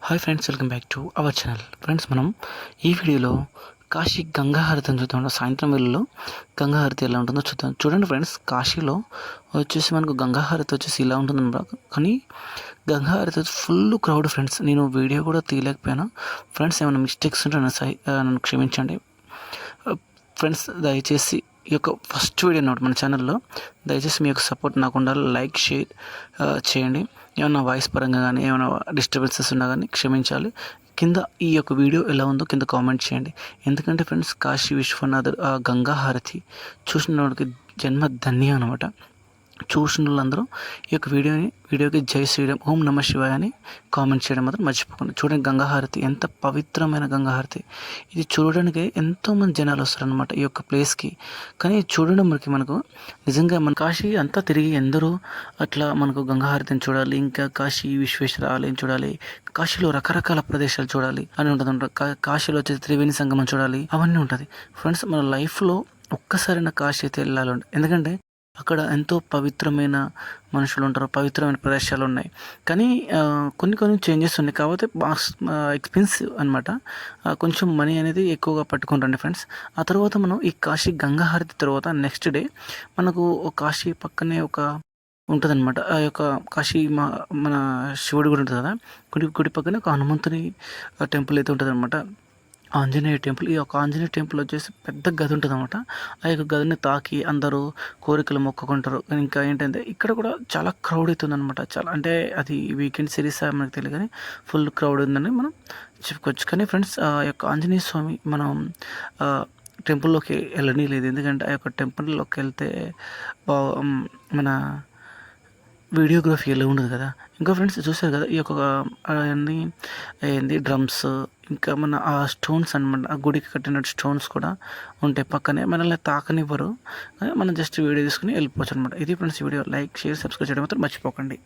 Hi friends, welcome back to our channel. Friends, మనం ఈ వీడియోలో కాశీ గంగా హారతి అని చూద్దాం. సాయంత్రం వేళలో గంగా హారతి ఎలా ఉంటుందో చూద్దాం. చూడండి ఫ్రెండ్స్, కాశీలో వచ్చేసి మనకు గంగా హారతి వచ్చేసి ఇలా ఉంటుంది. కానీ గంగా హారతి ఫుల్ క్రౌడ్ ఫ్రెండ్స్. నేను వీడియో కూడా తీయలేకపోయాను ఫ్రెండ్స్. ఏమైనా మిస్టేక్స్ ఉంటే నన్ను క్షమించండి ఫ్రెండ్స్. దయచేసి ఈ యొక్క ఫస్ట్ వీడియో అన్నమాట మన ఛానల్లో. దయచేసి మీ యొక్క సపోర్ట్ నాకు ఉండాలి. లైక్, షేర్ చేయండి. ఏమైనా వాయిస్ పరంగా కానీ ఏమైనా డిస్టర్బెన్సెస్ ఉన్నా కానీ క్షమించాలి. కింద ఈ యొక్క వీడియో ఎలా ఉందో కింద కామెంట్ చేయండి. ఎందుకంటే ఫ్రెండ్స్, కాశీ విశ్వనాథ్ గంగా హారతి చూసిన వాడికి జన్మ ధన్యం అనమాట. చూసిన వాళ్ళందరూ ఈ యొక్క వీడియోకి జై శ్రీరామ్, ఓం నమ శివాయ అని కామెంట్ చేయడం మాత్రం మర్చిపోకండి. చూడండి, గంగా హారతి ఎంత పవిత్రమైన గంగా హారతి. ఇది చూడడానికి ఎంతోమంది జనాలు వస్తారనమాట ఈ యొక్క ప్లేస్కి. కానీ చూడడం మనకు నిజంగా మన కాశీ అంతా తిరిగి ఎందరో అట్లా మనకు గంగా హారతిని చూడాలి, ఇంకా కాశీ విశ్వేశ్వర ఆలయం చూడాలి, కాశీలో రకరకాల ప్రదేశాలు చూడాలి అని ఉంటుంది. కాశీలో వచ్చేసి త్రివేణి సంగమం చూడాలి, అవన్నీ ఉంటుంది ఫ్రెండ్స్. మన లైఫ్లో ఒక్కసారైనా కాశీ అయితే వెళ్ళాలి. ఎందుకంటే అక్కడ ఎంతో పవిత్రమైన మనుషులు ఉంటారు, పవిత్రమైన ప్రదేశాలు ఉన్నాయి. కానీ కొన్ని చేంజెస్ ఉన్నాయి. కాకపోతే ఎక్స్పెన్సివ్ అనమాట. కొంచెం మనీ అనేది ఎక్కువగా పట్టుకుంటాండి ఫ్రెండ్స్. ఆ తర్వాత మనం ఈ కాశీ గంగా హారతి తర్వాత నెక్స్ట్ డే మనకు కాశీ పక్కనే ఒక ఉంటుందన్నమాట. ఆ యొక్క కాశీ మన శివుడి గుడి ఉంటుంది కదా, గుడి పక్కనే ఒక హనుమంతుని టెంపుల్ అయితే ఉంటుంది అనమాట. ఆంజనేయ టెంపుల్. ఈ యొక్క ఆంజనేయ టెంపుల్ వచ్చేసి పెద్ద గది ఉంటుంది అనమాట. ఆ యొక్క గదిని తాకి అందరూ కోరికలు మొక్కుకుంటారు. ఇంకా ఏంటంటే ఇక్కడ కూడా చాలా క్రౌడ్ అవుతుంది అనమాట. చాలా అంటే అది వీకెండ్ సిరీస్ మనకు తెలియదు, కానీ ఫుల్ క్రౌడ్ ఉందని మనం చెప్పుకోవచ్చు. కానీ ఫ్రెండ్స్, ఆ యొక్క ఆంజనేయ స్వామి మనం టెంపుల్లోకి వెళ్ళని లేదు. ఎందుకంటే ఆ యొక్క టెంపుల్లోకి వెళ్తే మన వీడియోగ్రఫీ ఎలా ఉండదు కదా. ఇంకా ఫ్రెండ్స్ చూసారు కదా, ఈ యొక్క ఏంది డ్రమ్స్, ఇంకా మన ఆ స్టోన్స్ అనమాట, ఆ గుడికి కట్టిన స్టోన్స్ కూడా ఉంటాయి పక్కనే. మనల్ని తాకనివ్వరు, మనం జస్ట్ వీడియో తీసుకుని వెళ్ళిపోవచ్చు అనమాట. ఇది friends video. Like, share, subscribe చేయడం మాత్రం మర్చిపోకండి.